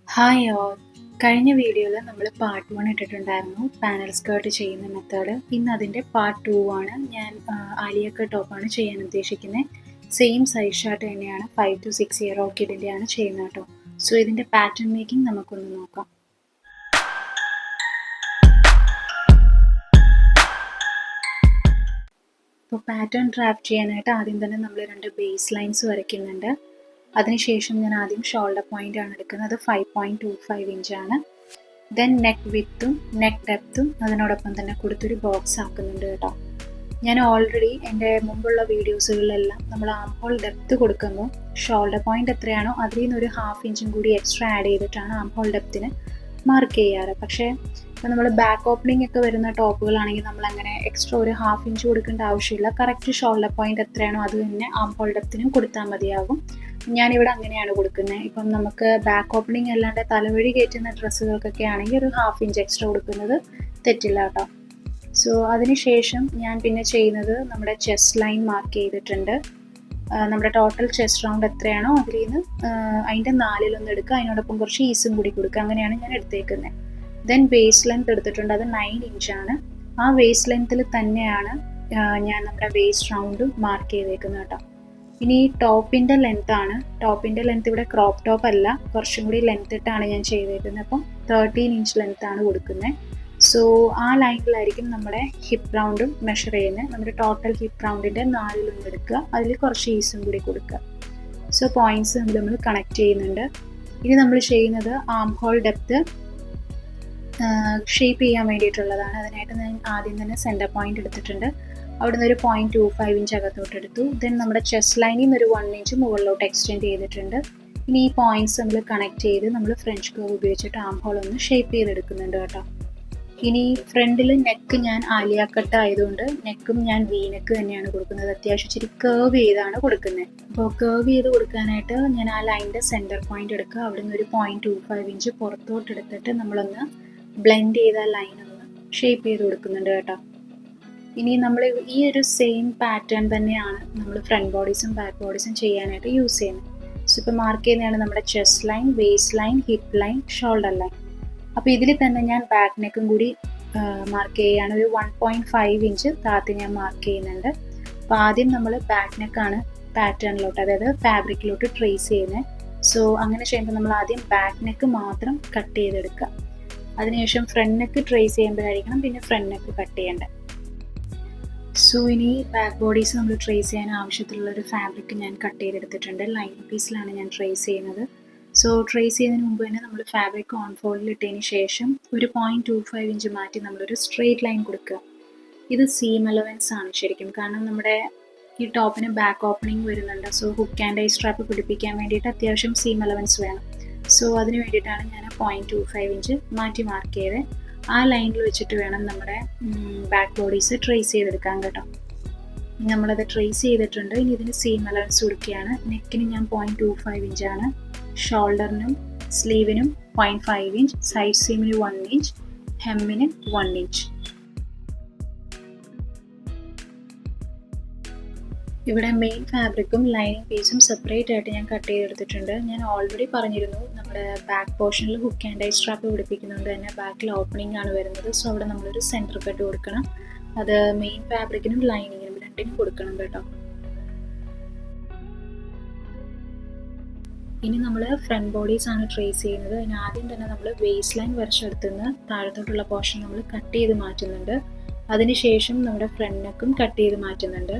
Hi all. കഴിഞ്ഞ വീഡിയോയിൽ നമ്മൾ പാർട്ട് 1 ഇട്ടിട്ടുണ്ടായിരുന്നു പാനൽ സ്കേർട്ട് ചെയ്യുന്ന മെത്തേഡ്. ഇന്ന് അതിൻ്റെ പാർട്ട് 2 ആണ്. ഞാൻ ആലിയ കട്ട് ടോപ്പാണ് ചെയ്യാൻ ഉദ്ദേശിക്കുന്നത്. സെയിം സൈസ് ഷർട്ട് തന്നെയാണ്, 5 to 6 ഇയർ ഓൾഡ് കിഡിൻ്റെയാണ് ചെയ്യുന്നത് കേട്ടോ. സോ ഇതിൻ്റെ പാറ്റേൺ മേക്കിംഗ് നമുക്കൊന്ന് നോക്കാം. ഇപ്പോൾ പാറ്റേൺ ഡ്രാഫ്റ്റ് ചെയ്യാനായിട്ട് ആദ്യം തന്നെ നമ്മൾ 2 ബേസ് ലൈൻസ് വരയ്ക്കുന്നുണ്ട്. അതിനുശേഷം ഞാൻ ആദ്യം ഷോൾഡർ പോയിന്റ് ആണ് എടുക്കുന്നത്. അത് 5.25 ഇഞ്ചാണ്. ദെൻ നെക്ക് വിത്തും നെക്ക് ഡെപ്തും അതിനോടൊപ്പം തന്നെ കൊടുത്തൊരു ബോക്സ് ആക്കുന്നുണ്ട് കേട്ടോ. ഞാൻ ഓൾറെഡി എൻ്റെ മുമ്പുള്ള വീഡിയോസുകളിലെല്ലാം നമ്മൾ ആം ഹോൾ ഡെപ്ത് കൊടുക്കുമ്പോൾ ഷോൾഡർ പോയിന്റ് എത്രയാണോ അതിൽ നിന്ന് ഒരു 1/2 ഇഞ്ചും കൂടി എക്സ്ട്രാ ആഡ് ചെയ്തിട്ടാണ് ആം ഹോൾ ഡെപ്തിന് മാർക്ക് ചെയ്യാറ്. പക്ഷേ ഇപ്പോൾ നമ്മൾ ബാക്ക് ഓപ്പണിംഗ് ഒക്കെ വരുന്ന ടോപ്പുകളാണെങ്കിൽ നമ്മൾ അങ്ങനെ എക്സ്ട്രാ ഒരു 1/2 ഇഞ്ച് കൊടുക്കേണ്ട ആവശ്യമില്ല. കറക്റ്റ് ഷോൾഡർ പോയിന്റ് എത്രയാണോ അത് തന്നെ ആം ഹോൾ ഡെപ്തിനും കൊടുത്താൽ മതിയാകും. ഞാനിവിടെ അങ്ങനെയാണ് കൊടുക്കുന്നത്. ഇപ്പം നമുക്ക് ബാക്ക് ഓപ്പണിംഗ് അല്ലാണ്ട് തലവഴി കയറ്റുന്ന ഡ്രസ്സുകൾക്കൊക്കെ ആണെങ്കിൽ ഒരു 1/2 ഇഞ്ച് എക്സ്ട്രാ കൊടുക്കുന്നത് തെറ്റില്ല കേട്ടോ. സോ അതിനുശേഷം ഞാൻ പിന്നെ ചെയ്യുന്നത് നമ്മുടെ ചെസ്റ്റ് ലൈൻ മാർക്ക് ചെയ്തിട്ടുണ്ട്. നമ്മുടെ ടോട്ടൽ ചെസ്റ്റ് റൗണ്ട് എത്രയാണോ അതിൽ നിന്ന് അതിൻ്റെ 4/1 എടുക്കുക, അതിനോടൊപ്പം കുറച്ച് ഈസും കൂടി കൊടുക്കുക. അങ്ങനെയാണ് ഞാൻ എടുത്തേക്കുന്നത്. ദെൻ വേസ്റ്റ് ലെങ്ത് എടുത്തിട്ടുണ്ട്, അത് 9 ഇഞ്ചാണ്. ആ വേസ്റ്റ് ലെങ്ത്തിൽ തന്നെയാണ് ഞാൻ നമ്മുടെ വേസ്റ്റ് റൗണ്ടും മാർക്ക് ചെയ്തേക്കുന്നത് കേട്ടോ. ഇനി ടോപ്പിൻ്റെ ലെങ്ത് ആണ്. ടോപ്പിൻ്റെ ലെങ്ത് ഇവിടെ ക്രോപ്പ് ടോപ്പ് അല്ല, കുറച്ചും കൂടി ലെങ്ത് ഇട്ടാണ് ഞാൻ ചെയ്തേക്കുന്നത്. അപ്പം 13 ഇഞ്ച് ലെങ്ത് ആണ് കൊടുക്കുന്നത്. സോ ആ ലൈനിലായിരിക്കും നമ്മുടെ ഹിപ്പ് റൗണ്ടും മെഷർ ചെയ്യുന്നത്. നമ്മുടെ ടോട്ടൽ ഹിപ്പ് റൗണ്ടിൻ്റെ 4/1 എടുക്കുക, അതിൽ കുറച്ച് ഈസും കൂടി കൊടുക്കുക. സോ പോയിന്റ്സ് നമ്മൾ കണക്ട് ചെയ്യുന്നുണ്ട്. ഇനി നമ്മൾ ചെയ്യുന്നത് ആം ഹോൾ ഡെപ്ത് ഷേപ്പ് ചെയ്യാൻ വേണ്ടിയിട്ടുള്ളതാണ്. അതിനായിട്ട് ഞാൻ ആദ്യം തന്നെ സെൻറ്റർ പോയിന്റ് എടുത്തിട്ടുണ്ട്. അവിടെ നിന്ന് ഒരു 0.25 ഇഞ്ച് അകത്തോട്ട് എടുത്തു. ദെൻ നമ്മുടെ ചെസ്റ്റ് ലൈനിൽ നിന്ന് ഒരു 1 ഇഞ്ച് മുകളിലോട്ട് എക്സ്റ്റെൻഡ് ചെയ്തിട്ടുണ്ട്. ഇനി ഈ പോയിന്റ്സ് നമ്മൾ കണക്ട് ചെയ്ത് നമ്മൾ ഫ്രഞ്ച് കർവ് ഉപയോഗിച്ചിട്ട് ആം ഹോൾ ഒന്ന് ഷേപ്പ് ചെയ്തെടുക്കുന്നുണ്ട് കേട്ടോ. ഇനി ഫ്രണ്ടിൽ നെക്ക് ഞാൻ ആലിയ കട്ട് ആയതുകൊണ്ട് നെക്കും ഞാൻ വി നെക്ക് തന്നെയാണ് കൊടുക്കുന്നത്. അത്യാവശ്യം ഇച്ചിരി കേർവ് ചെയ്താണ് കൊടുക്കുന്നത്. അപ്പോൾ കേർവ് ചെയ്ത് കൊടുക്കാനായിട്ട് ഞാൻ ആ ലൈനിൻ്റെ സെൻറ്റർ പോയിന്റ് എടുക്കുക. അവിടെ നിന്ന് ഒരു 0.25 ഇഞ്ച് പുറത്തോട്ട് എടുത്തിട്ട് നമ്മളൊന്ന് ബ്ലെൻഡ് ചെയ്ത ലൈൻ ഒന്ന് ഷേപ്പ് ചെയ്ത് കൊടുക്കുന്നുണ്ട് കേട്ടോ. ഇനി നമ്മൾ ഈ ഒരു സെയിം പാറ്റേൺ തന്നെയാണ് നമ്മൾ ഫ്രണ്ട് ബോഡീസും ബാക്ക് ബോഡീസും ചെയ്യാനായിട്ട് യൂസ് ചെയ്യുന്നത്. സോ ഇപ്പോൾ മാർക്ക് ചെയ്യുന്നതാണ് നമ്മുടെ chest line, waste line, hip line, shoulder line. അപ്പോൾ ഇതിൽ തന്നെ ഞാൻ ബാക്ക് നെക്കും കൂടി മാർക്ക് ചെയ്യുകയാണ്. ഒരു 1.5 ഇഞ്ച് താഴത്ത് ഞാൻ മാർക്ക് ചെയ്യുന്നുണ്ട്. അപ്പോൾ ആദ്യം നമ്മൾ ബാക്ക് നെക്കാണ് പാറ്റേണിലോട്ട്, അതായത് ഫാബ്രിക്കിലോട്ട് ട്രേസ് ചെയ്യുന്നത്. സോ അങ്ങനെ ചെയ്യുമ്പോൾ നമ്മൾ ആദ്യം ബാക്ക് നെക്ക് മാത്രം കട്ട് ചെയ്തെടുക്കുക. അതിനുശേഷം ഫ്രണ്ട് നെക്ക് ട്രേസ് ചെയ്യുമ്പോഴായിരിക്കണം പിന്നെ ഫ്രണ്ട് നെക്ക് കട്ട് ചെയ്യേണ്ടത്. സോ ഇനി ബാക്ക് ബോഡീസ് നമ്മൾ ട്രേസ് ചെയ്യാൻ ആവശ്യത്തിലുള്ളൊരു ഫാബ്രിക് ഞാൻ കട്ട് ചെയ്തെടുത്തിട്ടുണ്ട്. ലൈൻ പീസിലാണ് ഞാൻ ട്രേസ് ചെയ്യുന്നത്. സോ ട്രേസ് ചെയ്യുന്നതിന് മുമ്പ് തന്നെ നമ്മൾ ഫാബ്രിക് ഓൺ ഫോൾഡിൽ ഇട്ടതിന് ശേഷം ഒരു 0.25 ഇഞ്ച് മാറ്റി നമ്മളൊരു സ്ട്രെയിറ്റ് ലൈൻ കൊടുക്കുക. ഇത് സീം അലവൻസ് ആണ് ശരിക്കും, കാരണം നമ്മുടെ ഈ ടോപ്പിന് ബാക്ക് ഓപ്പണിംഗ് വരുന്നുണ്ട്. So hook and I strap പിടിപ്പിക്കാൻ വേണ്ടിയിട്ട് അത്യാവശ്യം സീം അലവൻസ് വേണം. സോ അതിന് വേണ്ടിയിട്ടാണ് ഞാൻ 0.25 ഇഞ്ച് മാറ്റി മാർക്ക് ചെയ്ത് ആ ലൈനിൽ വെച്ചിട്ട് വേണം നമ്മുടെ ബാക്ക് ബോഡീസ് ട്രേസ് ചെയ്തെടുക്കാൻ കേട്ടോ. നമ്മളത് ട്രേസ് ചെയ്തിട്ടുണ്ട്. ഇനി ഇതിന് സീം അലവൻസ് കൊടുക്കുകയാണ്. നെക്കിന് ഞാൻ 0.25 ഇഞ്ചാണ്, ഷോൾഡറിനും സ്ലീവിനും 0.5 ഇഞ്ച്, സൈഡ് സീമിന് 1 ഇഞ്ച്, ഹെമ്മിന് 1 ഇഞ്ച്. ഇവിടെ മെയിൻ ഫാബ്രിക്കും ലൈനിങ് പീസും സെപ്പറേറ്റ് ആയിട്ട് ഞാൻ കട്ട് ചെയ്തെടുത്തിട്ടുണ്ട്. ഞാൻ ഓൾറെഡി പറഞ്ഞിരുന്നു നമ്മുടെ ബാക്ക് പോർഷനിൽ ഹുക്ക് ആൻഡ് ഐ സ്ട്രാപ്പ് പിടിപ്പിക്കുന്നതുകൊണ്ട് തന്നെ ബാക്കിൽ ഓപ്പണിംഗ് ആണ് വരുന്നത്. സോ അവിടെ നമ്മളൊരു സെൻറ്റർ കട്ട് കൊടുക്കണം. അത് മെയിൻ ഫാബ്രിക്കിനും ലൈനിങ്ങിനും രണ്ടിനും കൊടുക്കണം കേട്ടോ. ഇനി നമ്മൾ ഫ്രണ്ട് ബോഡീസ് ആണ് ട്രേസ് ചെയ്യുന്നത്. അതിന് ആദ്യം തന്നെ നമ്മൾ വേസ്റ്റ് ലൈൻ വരച്ചെടുത്തുനിന്ന് താഴത്തോട്ടുള്ള പോർഷൻ നമ്മൾ കട്ട് ചെയ്ത് മാറ്റുന്നുണ്ട്. അതിനുശേഷം നമ്മുടെ ഫ്രണ്ട് നെക്കും കട്ട് ചെയ്ത് മാറ്റുന്നുണ്ട്.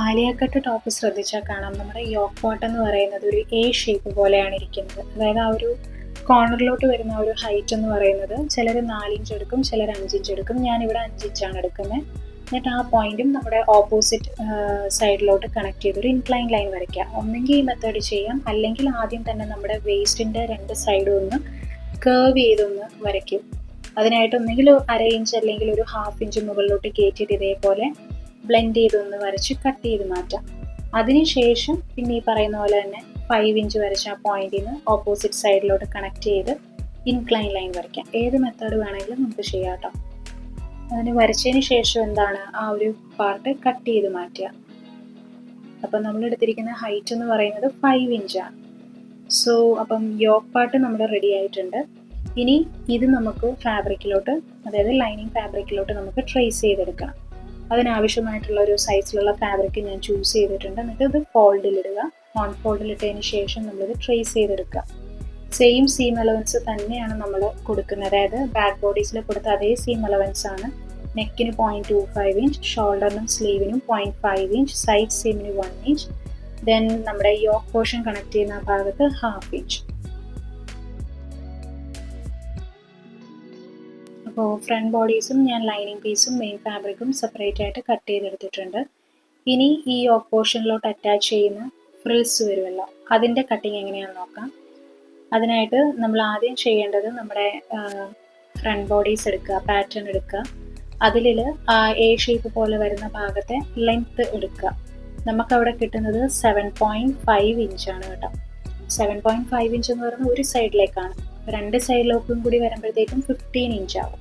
ആലിയ കട്ട് ടോപ്പ് ശ്രദ്ധിച്ചാൽ കാണാം, നമ്മുടെ യോക്ക് പാർട്ട് എന്ന് പറയുന്നത് ഒരു എ ഷേപ്പ് പോലെയാണ് ഇരിക്കുന്നത്. അതായത് ആ ഒരു കോർണറിലോട്ട് വരുന്ന ഒരു ഹൈറ്റ് എന്ന് പറയുന്നത് ചിലർ 4 ഇഞ്ച് എടുക്കും, ചിലർ 5 ഇഞ്ച് എടുക്കും. ഞാനിവിടെ 5 ഇഞ്ചാണ് എടുക്കുന്നത്. എന്നിട്ട് ആ പോയിന്റും നമ്മുടെ ഓപ്പോസിറ്റ് സൈഡിലോട്ട് കണക്ട് ചെയ്തൊരു ഇൻക്ലൈൻ ലൈൻ വരയ്ക്കുക. ഒന്നെങ്കിൽ ഈ മെത്തേഡ് ചെയ്യാം, അല്ലെങ്കിൽ ആദ്യം തന്നെ നമ്മുടെ വേസ്റ്റിൻ്റെ 2 സൈഡും ഒന്ന് കേർവ് ചെയ്തൊന്ന് വരയ്ക്കും. അതിനായിട്ട് ഒന്നെങ്കിൽ 1/2 ഇഞ്ച് അല്ലെങ്കിൽ ഒരു 1/2 ഇഞ്ച് മുകളിലോട്ട് കയറ്റിയിട്ട് ഇതേപോലെ ബ്ലെൻഡ് ചെയ്തൊന്ന് വരച്ച് കട്ട് ചെയ്ത് മാറ്റാം. അതിനുശേഷം പിന്നെ ഈ പറയുന്ന പോലെ തന്നെ 5 ഇഞ്ച് വരച്ച് ആ പോയിന്റിൽ നിന്ന് ഓപ്പോസിറ്റ് സൈഡിലോട്ട് കണക്ട് ചെയ്ത് ഇൻക്ലൈൻ ലൈൻ വരയ്ക്കാം. ഏത് മെത്തേഡ് വേണമെങ്കിലും നമുക്ക് ചെയ്യാം കേട്ടോ. അതിന് വരച്ചതിന് ശേഷം എന്താണ് ആ ഒരു പാർട്ട് കട്ട് ചെയ്ത് മാറ്റുക. അപ്പം നമ്മൾ എടുത്തിരിക്കുന്ന ഹൈറ്റ് എന്ന് പറയുന്നത് 5 ഇഞ്ചാണ്. സോ അപ്പം യോക്ക് പാർട്ട് നമ്മുടെ റെഡി ആയിട്ടുണ്ട്. ഇനി ഇത് നമുക്ക് ഫാബ്രിക്കിലോട്ട്, അതായത് ലൈനിങ് ഫാബ്രിക്കിലോട്ട് നമുക്ക് ട്രേസ് ചെയ്തെടുക്കണം. അതിനാവശ്യമായിട്ടുള്ള ഒരു സൈസിലുള്ള ഫാബ്രിക് ഞാൻ ചൂസ് ചെയ്തിട്ടുണ്ട്. എന്നിട്ട് ഇത് ഫോൾഡിലിടുക. ഓൺ ഫോൾഡിലിട്ടതിന് ശേഷം നമ്മളിത് ട്രേസ് ചെയ്തെടുക്കുക. സെയിം സീം അലവൻസ് തന്നെയാണ് നമ്മൾ കൊടുക്കുന്നത്, അതായത് ബാക്ക് ബോഡീസിൽ കൊടുത്ത അതേ സീം അലവൻസ് ആണ്. നെക്കിന് 0.25 ഇഞ്ച്, ഷോൾഡറിനും സ്ലീവിനും 0.5 ഇഞ്ച്, സൈഡ് സീമിന് 1 ഇഞ്ച്, ദെൻ നമ്മുടെ യോക്ക് പോർഷൻ കണക്ട് ചെയ്യുന്ന ആ ഭാഗത്ത് 1/2 ഇഞ്ച്. അപ്പോൾ ഫ്രണ്ട് ബോഡീസും ഞാൻ ലൈനിങ് പീസും മെയിൻ ഫാബ്രിക്കും സെപ്പറേറ്റ് ആയിട്ട് കട്ട് ചെയ്തെടുത്തിട്ടുണ്ട്. ഇനി ഈ യോക്ക് പോർഷനിലോട്ട് അറ്റാച്ച് ചെയ്യുന്ന ഫ്രിൽസ് വരുമല്ലോ, അതിൻ്റെ കട്ടിങ് എങ്ങനെയാണെന്ന് നോക്കാം. അതിനായിട്ട് നമ്മൾ ആദ്യം ചെയ്യേണ്ടത് നമ്മുടെ ഫ്രണ്ട് ബോഡീസ് എടുക്കുക, പാറ്റേൺ എടുക്കുക. അതിൽ എ ഷേപ്പ് പോലെ വരുന്ന ഭാഗത്തെ ലെങ്ത്ത് എടുക്കുക. നമുക്കവിടെ കിട്ടുന്നത് 7.5 ഇഞ്ചാണ് കേട്ടോ. 7.5 ഇഞ്ച് എന്ന് പറയുന്നത് ഒരു സൈഡിലേക്കാണ്. രണ്ട് സൈഡിലേക്കും കൂടി വരുമ്പോഴത്തേക്കും 15 ഇഞ്ച് ആവും.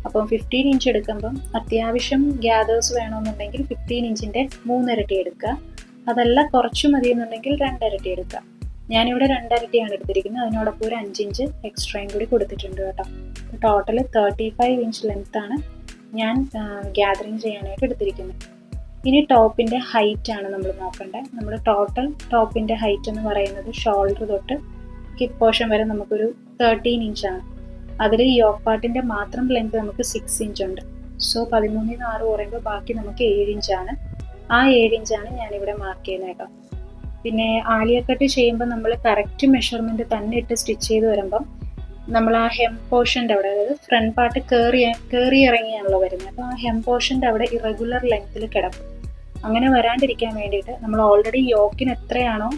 അപ്പം 15 ഇഞ്ച് എടുക്കുമ്പം അത്യാവശ്യം ഗ്യാദേഴ്സ് വേണമെന്നുണ്ടെങ്കിൽ 15 ഇഞ്ചിൻ്റെ 3 ഇരട്ടി എടുക്കുക. അതല്ല കുറച്ച് മതി എന്നുണ്ടെങ്കിൽ 2 ഇരട്ടി എടുക്കുക. ഞാനിവിടെ 2 ഇരട്ടിയാണ് എടുത്തിരിക്കുന്നത്. അതിനോടൊപ്പം ഒരു 5 ഇഞ്ച് എക്സ്ട്രയും കൂടി കൊടുത്തിട്ടുണ്ട് കേട്ടോ. ടോട്ടൽ 35 ഇഞ്ച് ലെങ്ത്താണ് ഞാൻ ഗ്യാദറിങ് ചെയ്യാനായിട്ട് എടുത്തിരിക്കുന്നത്. ഇനി ടോപ്പിൻ്റെ ഹൈറ്റ് ആണ് നമ്മൾ നോക്കേണ്ടത്. നമ്മൾ ടോട്ടൽ ടോപ്പിൻ്റെ ഹൈറ്റ് എന്ന് പറയുന്നത് ഷോൾഡർ തൊട്ട് ഹിപ്പ് പോർഷൻ വരെ നമുക്കൊരു 13 ഇഞ്ചാണ്. അതിൽ യോക്ക് പാർട്ടിൻ്റെ മാത്രം ലെങ്ത് നമുക്ക് 6 ഇഞ്ച് ഉണ്ട്. സോ 13 6 പറയുമ്പോൾ ബാക്കി നമുക്ക് 7 ഇഞ്ചാണ്. ആ 7 ഇഞ്ചാണ് ഞാനിവിടെ മാർക്ക് ചെയ്യുന്നത് കേട്ടോ. പിന്നെ ആലിയ കട്ട് ചെയ്യുമ്പോൾ നമ്മൾ കറക്റ്റ് മെഷർമെൻറ്റ് തന്നെ ഇട്ട് സ്റ്റിച്ച് ചെയ്ത് വരുമ്പം നമ്മൾ ആ ഹെം പോർഷൻ്റെ അവിടെ, അതായത് ഫ്രണ്ട് പാർട്ട് കയറി ഇറങ്ങിയാണല്ലോ വരുന്നത്. അപ്പോൾ ആ ഹെം പോർഷൻ്റെ അവിടെ ഇറഗുലർ ലെങ്ത്തിൽ കിടക്കും. അങ്ങനെ വരാണ്ടിരിക്കാൻ വേണ്ടിയിട്ട് നമ്മൾ ഓൾറെഡി യോക്കിന് എത്രയാണോ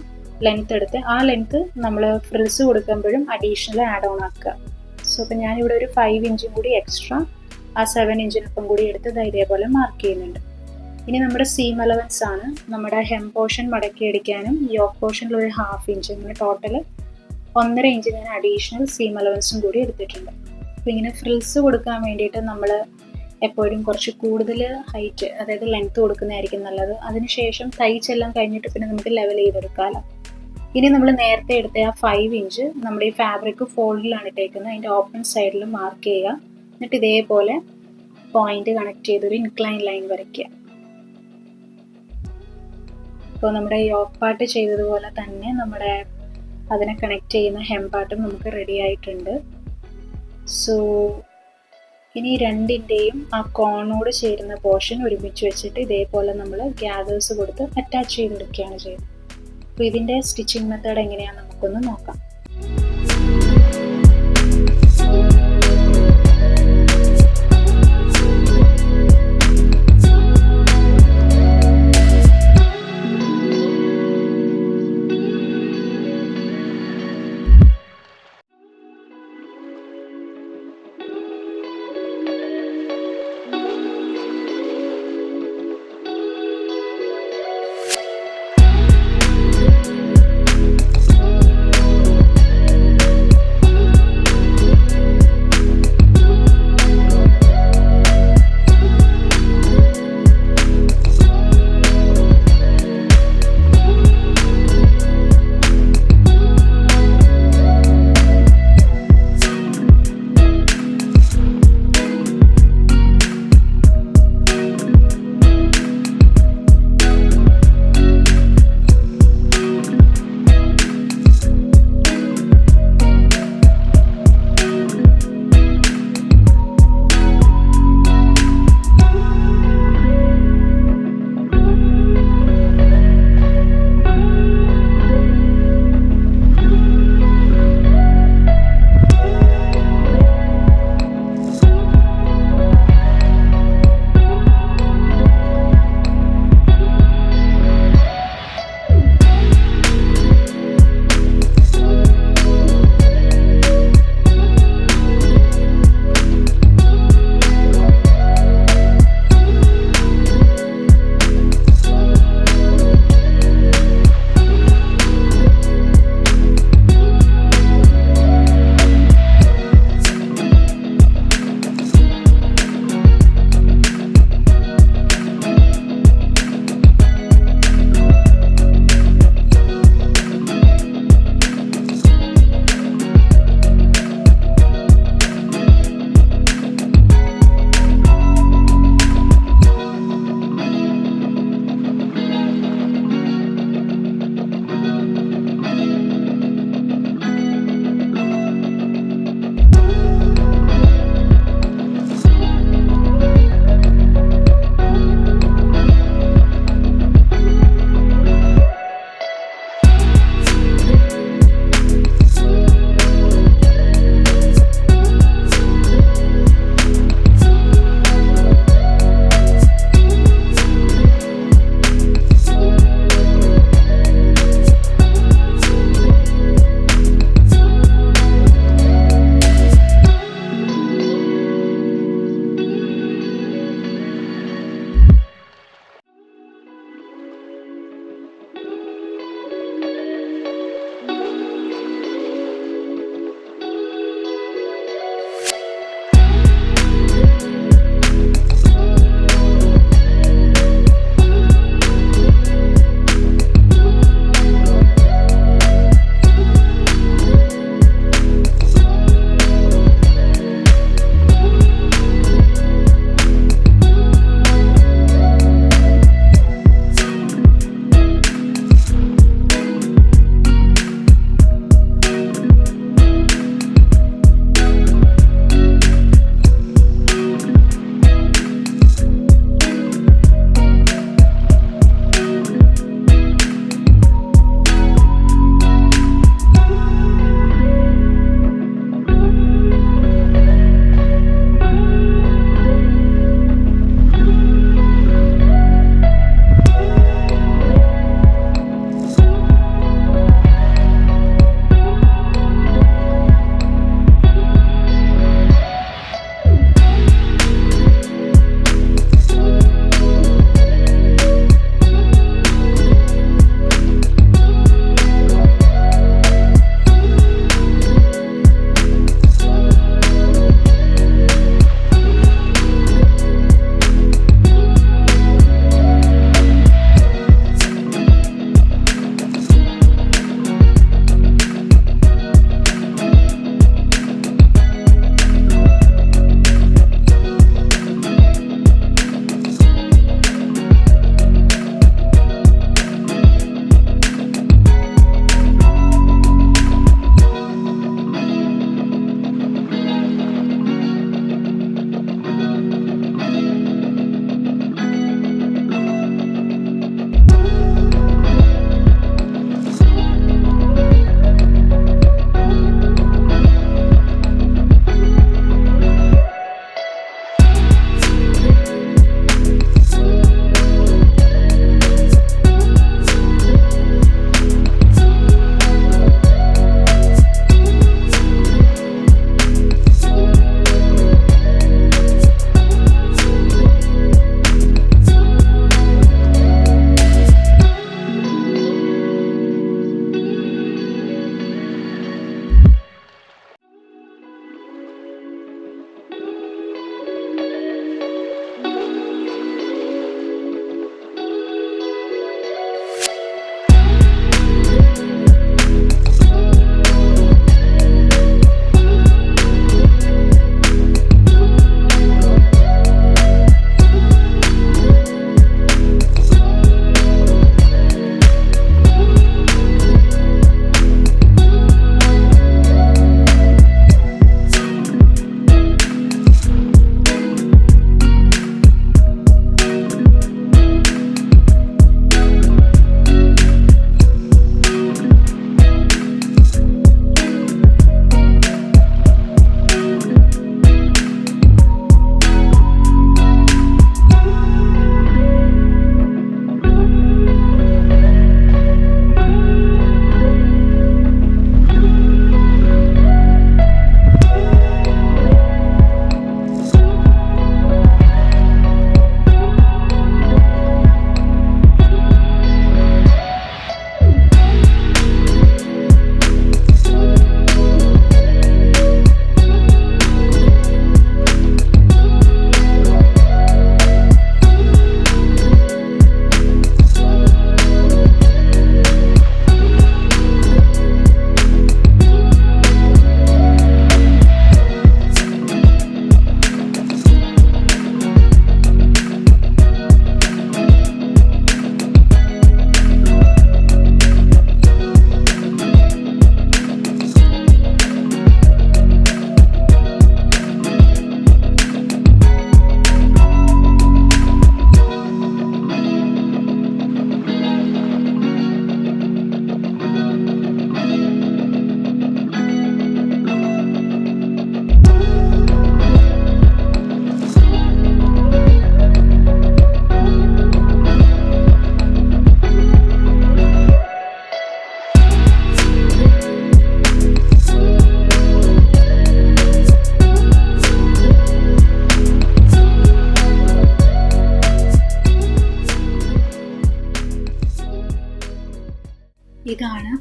ലെങ്ത് എടുത്ത് ആ ലെങ്ത് നമ്മൾ ഫ്രിൽസ് കൊടുക്കുമ്പോഴും അഡീഷണൽ ആഡ് ഓൺ ആക്കുക. സോ അപ്പോൾ ഞാനിവിടെ ഒരു 5 ഇഞ്ചും കൂടി എക്സ്ട്രാ ആ 7 ഇഞ്ചിനൊപ്പം കൂടി എടുത്ത് ഇതേപോലെ മാർക്ക് ചെയ്യുന്നുണ്ട്. ഇനി നമ്മുടെ സീം അലവൻസ് ആണ്. നമ്മുടെ ഹെം പോർഷൻ മടക്കി അടിക്കാനും യോക്ക് പോർഷനിൽ ഒരു 1/2 ഇഞ്ച്, ഇങ്ങനെ ടോട്ടൽ 1.5 ഇഞ്ച് ഞാൻ അഡീഷണൽ സീം അലവൻസും കൂടി എടുത്തിട്ടുണ്ട്. അപ്പോൾ ഇങ്ങനെ ഫ്രിൽസ് കൊടുക്കാൻ വേണ്ടിയിട്ട് നമ്മൾ എപ്പോഴും കുറച്ച് കൂടുതൽ ഹൈറ്റ്, അതായത് ലെങ്ത്ത് കൊടുക്കുന്നതായിരിക്കും നല്ലത്. അതിനുശേഷം തയ്ച്ചെല്ലാം കഴിഞ്ഞിട്ട് പിന്നെ നമുക്ക് ലെവൽ ചെയ്തെടുക്കാമല്ലോ. ഇനി നമ്മൾ നേരത്തെ എടുത്ത ആ 5 ഇഞ്ച് നമ്മുടെ ഈ ഫാബ്രിക് ഫോൾഡിലാണ് ഇട്ടേക്കുന്നത്, അതിൻ്റെ ഓപ്പൺ സൈഡിൽ മാർക്ക് ചെയ്യുക. എന്നിട്ട് ഇതേപോലെ പോയിന്റ് കണക്ട് ചെയ്തൊരു ഇൻക്ലൈൻ ലൈൻ വരയ്ക്കുക. അപ്പോൾ നമ്മുടെ യോക്ക് പാർട്ട് ചെയ്തതുപോലെ തന്നെ നമ്മുടെ അതിനെ കണക്ട് ചെയ്യുന്ന ഹെം പാർട്ടും നമുക്ക് റെഡി ആയിട്ടുണ്ട്. സോ ഇനി രണ്ടിൻ്റെയും ആ കോണോട് ചേരുന്ന പോർഷൻ ഒരുമിച്ച് വെച്ചിട്ട് ഇതേപോലെ നമ്മൾ ഗ്യാദേഴ്സ് കൊടുത്ത് അറ്റാച്ച് ചെയ്തെടുക്കുകയാണ് ചെയ്യുന്നത്. അപ്പോൾ ഇതിൻ്റെ സ്റ്റിച്ചിങ് മെത്തേഡ് എങ്ങനെയാണെന്ന് നമുക്കൊന്ന് നോക്കാം.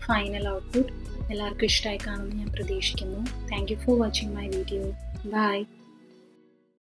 Final output. എല്ലാവർക്കും ഇഷ്ടമായി കാണുമെന്ന് ഞാൻ പ്രതീക്ഷിക്കുന്നു. Thank you for watching my video. By.